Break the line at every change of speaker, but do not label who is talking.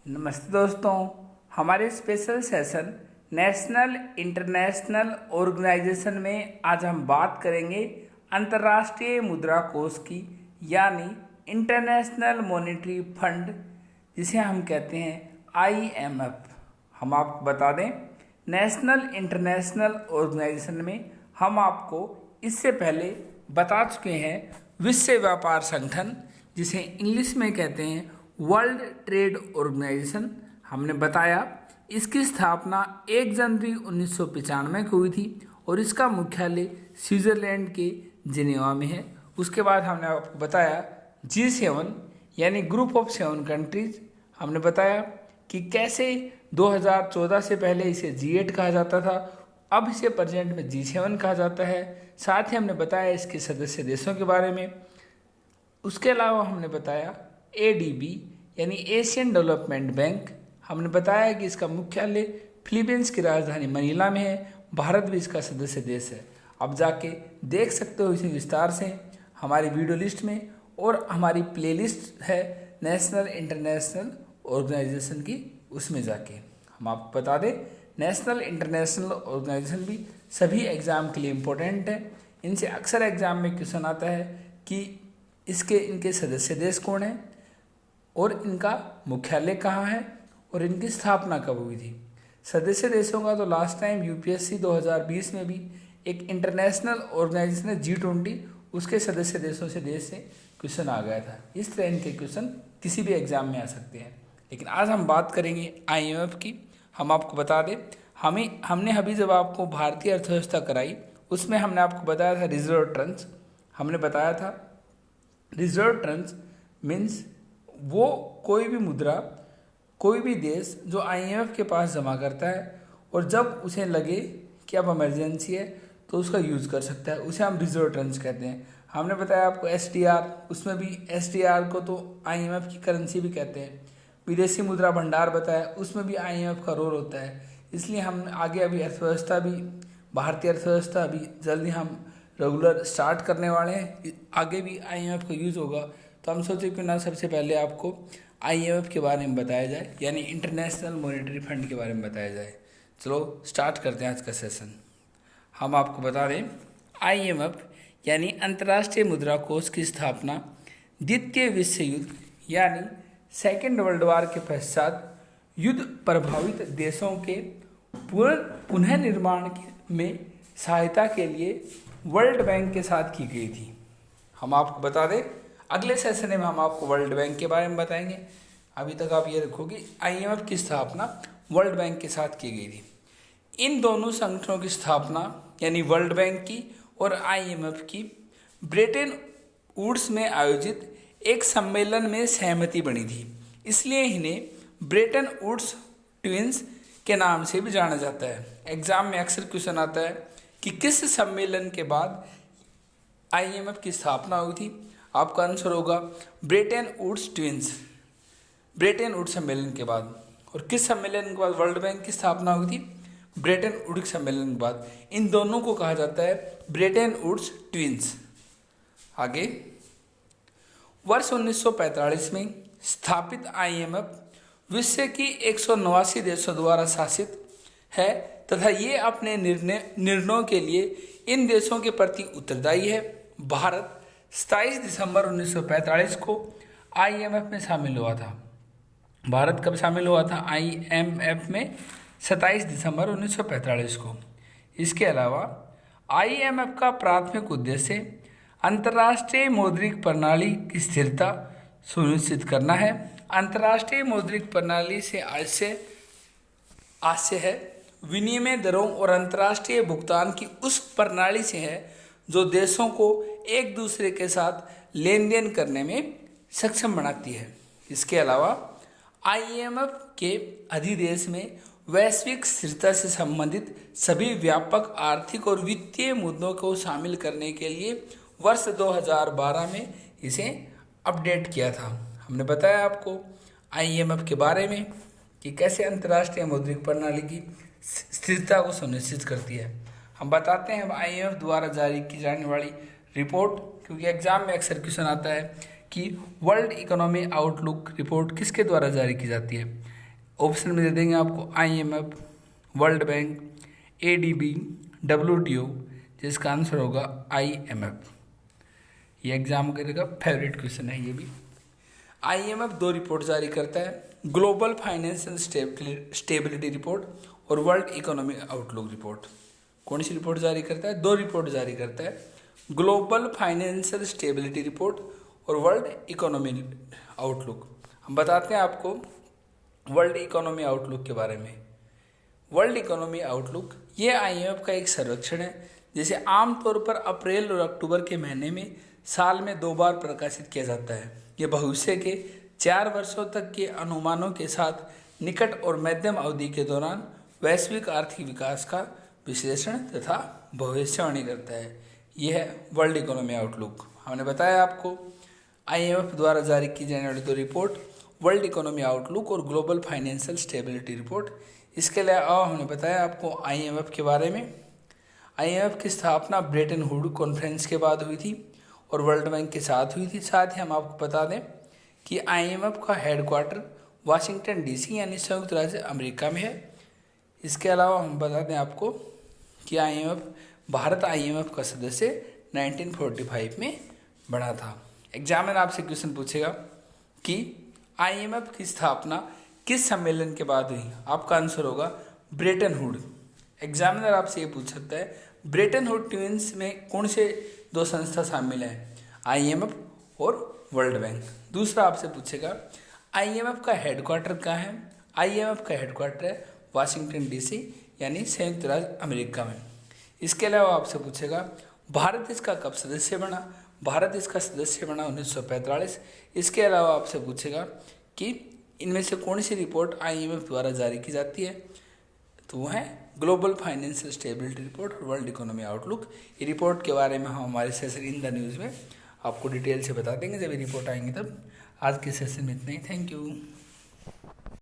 नमस्ते दोस्तों। हमारे special session national international organization में आज हम बात करेंगे अंतर्राष्ट्रीय मुद्रा कोष की, यानी इंटरनेशनल मॉनेटरी फंड, जिसे हम कहते हैं IMF। हम आपको बता दें, नेशनल इंटरनेशनल ऑर्गेनाइजेशन में हम आपको इससे पहले बता चुके हैं विश्व व्यापार संगठन, जिसे इंग्लिश में कहते हैं वर्ल्ड ट्रेड ऑर्गेनाइजेशन। हमने बताया इसकी स्थापना 1 जनवरी 1995 को हुई थी और इसका मुख्यालय स्विट्जरलैंड के जिनेवा में है। उसके बाद हमने आपको बताया G7 यानी ग्रुप ऑफ 7 कंट्रीज। हमने बताया कि कैसे 2014 से पहले इसे G8 कहा जाता था, अब इसे प्रेजेंट में G7 कहा जाता है। साथ ही हमने बताया इसके सदस्य देशों के बारे में। उसके अलावा हमने बताया ADB यानी एशियन डेवलपमेंट बैंक। हमने बताया कि इसका मुख्यालय फिलीपींस की राजधानी मनीला में है। भारत भी इसका सदस्य देश है। अब जाके देख सकते हो इसे विस्तार से हमारी वीडियो लिस्ट में, और हमारी प्लेलिस्ट है नेशनल इंटरनेशनल ऑर्गेनाइजेशन की, उसमें जाके हम आपको बता दें नेशनल इंटरनेशनल ऑर्गेनाइजेशन भी सभी एग्ज़ाम के लिए इम्पोर्टेंट है। इनसे अक्सर एग्ज़ाम में क्वेश्चन आता है कि इनके सदस्य देश कौन है और इनका मुख्यालय कहाँ है और इनकी स्थापना कब हुई थी। सदस्य देशों का तो लास्ट टाइम UPSC 2020 में भी एक इंटरनेशनल ऑर्गेनाइजेशन है G20, उसके सदस्य देशों से क्वेश्चन आ गया था। इस तरह इनके क्वेश्चन किसी भी एग्जाम में आ सकते हैं। लेकिन आज हम बात करेंगे IMF की। हम आपको बता दें, हमने अभी जब आपको भारतीय अर्थव्यवस्था कराई, उसमें हमने आपको बताया था रिजर्व ट्रंस। हमने बताया था रिजर्व ट्रंस मीन्स वो कोई भी मुद्रा कोई भी देश जो IMF के पास जमा करता है और जब उसे लगे कि अब इमरजेंसी है तो उसका यूज़ कर सकता है, उसे हम रिजर्व ट्रंस कहते हैं। हमने बताया आपको SDR, उसमें भी SDR को तो IMF की करेंसी भी कहते हैं। विदेशी मुद्रा भंडार बताया, उसमें भी IMF का रोल होता है। इसलिए हम आगे अभी अर्थव्यवस्था भी, भारतीय अर्थव्यवस्था अभी जल्दी हम रेगुलर स्टार्ट करने वाले हैं, आगे भी IMF का यूज़ होगा। तो हम सोचे क्यों ना सबसे पहले आपको IMF के बारे में बताया जाए, यानी इंटरनेशनल मॉनेटरी फंड के बारे में बताया जाए। चलो स्टार्ट करते हैं आज का सेशन। हम आपको बता दें IMF यानी अंतर्राष्ट्रीय मुद्रा कोष की स्थापना द्वितीय विश्व युद्ध यानी सेकेंड वर्ल्ड वॉर के पश्चात युद्ध प्रभावित देशों के पुनः निर्माण में सहायता के लिए वर्ल्ड बैंक के साथ की गई थी। हम आपको बता दें अगले सेशन में हम आपको वर्ल्ड बैंक के बारे में बताएंगे। अभी तक आप ये रखो कि IMF की स्थापना वर्ल्ड बैंक के साथ की गई थी। इन दोनों संगठनों की स्थापना यानी वर्ल्ड बैंक की और IMF की ब्रेटन वुड्स में आयोजित एक सम्मेलन में सहमति बनी थी, इसलिए इन्हें ब्रेटन वुड्स ट्विंस के नाम से भी जाना जाता है। एग्जाम में अक्सर क्वेश्चन आता है कि किस सम्मेलन के बाद IMF की स्थापना हुई थी। आपका आंसर होगा Bretton Woods twins, Bretton Woods सम्मेलन के बाद। और किस सम्मेलन के बाद वर्ल्ड बैंक की स्थापना हुई थी? ब्रेटन वुड्स सम्मेलन के बाद। इन दोनों को कहा जाता है ब्रेटन वुड्स ट्विंस। आगे वर्ष 1945 में स्थापित IMF विश्व की 189 देशों द्वारा शासित है तथा ये अपने निर्णयों के लिए इन देशों के प्रति उत्तरदायी है। भारत 27 दिसंबर 1945 को IMF में शामिल हुआ था। भारत कब शामिल हुआ था IMF में? 27 दिसंबर 1945 को। इसके अलावा IMF का प्राथमिक उद्देश्य अंतर्राष्ट्रीय मौद्रिक प्रणाली की स्थिरता सुनिश्चित करना है। अंतर्राष्ट्रीय मौद्रिक प्रणाली से आशय है विनिमय दरों और अंतर्राष्ट्रीय भुगतान की उस प्रणाली से है जो देशों को एक दूसरे के साथ लेन देन करने में सक्षम बनाती है। इसके अलावा IMF के अधिदेश में वैश्विक स्थिरता से संबंधित सभी व्यापक आर्थिक और वित्तीय मुद्दों को शामिल करने के लिए वर्ष 2012 में इसे अपडेट किया था। हमने बताया आपको IMF के बारे में कि कैसे अंतर्राष्ट्रीय मौद्रिक प्रणाली की स्थिरता को सुनिश्चित करती है। हम बताते हैं अब IMF द्वारा जारी की जाने वाली रिपोर्ट, क्योंकि एग्जाम में अक्सर क्वेश्चन आता है कि वर्ल्ड इकोनॉमी आउटलुक रिपोर्ट किसके द्वारा जारी की जाती है। ऑप्शन में दे देंगे आपको IMF, world bank, ADB, WTO, जिसका आंसर होगा IMF। ये एग्जाम का फेवरेट क्वेश्चन है ये भी। IMF 2 रिपोर्ट जारी करता है, ग्लोबल फाइनेंशियल स्टेबिलिटी रिपोर्ट और वर्ल्ड इकोनॉमिक आउटलुक रिपोर्ट। कौन सी रिपोर्ट जारी करता है? 2 रिपोर्ट जारी करता है, ग्लोबल फाइनेंशियल स्टेबिलिटी रिपोर्ट और वर्ल्ड इकोनॉमी आउटलुक। हम बताते हैं आपको वर्ल्ड इकोनॉमी आउटलुक के बारे में। वर्ल्ड इकोनॉमी आउटलुक ये IMF का एक सर्वेक्षण है जिसे आमतौर पर अप्रैल और अक्टूबर के महीने में साल में 2 बार प्रकाशित किया जाता है। ये भविष्य के 4 वर्षों तक के अनुमानों के साथ निकट और मध्यम अवधि के दौरान वैश्विक आर्थिक विकास का विश्लेषण तथा भविष्यवाणी करता है। यह है वर्ल्ड इकोनॉमी आउटलुक। हमने बताया आपको IMF द्वारा जारी की जाने वाली 2 रिपोर्ट, वर्ल्ड इकोनॉमी आउटलुक और ग्लोबल फाइनेंशियल स्टेबिलिटी रिपोर्ट। इसके अलावा हमने बताया आपको IMF के बारे में। IMF की स्थापना ब्रेटन वुड कॉन्फ्रेंस के बाद हुई थी और वर्ल्ड बैंक के साथ हुई थी। साथ ही हम आपको बता दें कि IMF का हेडक्वार्टर वाशिंगटन DC यानी संयुक्त राज्य अमेरिका में है। इसके अलावा हम बता दें आपको कि भारत IMF का सदस्य 1945 में बना था। एग्जामिनर आपसे क्वेश्चन पूछेगा कि IMF की स्थापना किस सम्मेलन के बाद हुई? आपका आंसर होगा ब्रेटन वुड। एग्जामिनर आपसे ये पूछ सकता है ब्रेटन वुड ट्विंस में कौन से 2 संस्था शामिल हैं? IMF और वर्ल्ड बैंक। दूसरा आपसे पूछेगा IMF का हेडक्वार्टर कहाँ है? IMF का हेडक्वार्टर है वाशिंगटन DC यानी संयुक्त राज्य अमेरिका में। इसके अलावा आपसे पूछेगा भारत इसका कब सदस्य बना? भारत इसका सदस्य बना 1945। इसके अलावा आपसे पूछेगा कि इनमें से कौन सी रिपोर्ट IMF द्वारा जारी की जाती है? तो वो है ग्लोबल फाइनेंशियल स्टेबिलिटी रिपोर्ट और वर्ल्ड इकोनॉमी आउटलुक। ये रिपोर्ट के बारे में हम हमारे सेशन इन द न्यूज़ में आपको डिटेल से बता देंगे जब ये रिपोर्ट आएंगे तब। आज के सेशन में इतना ही। Thank you.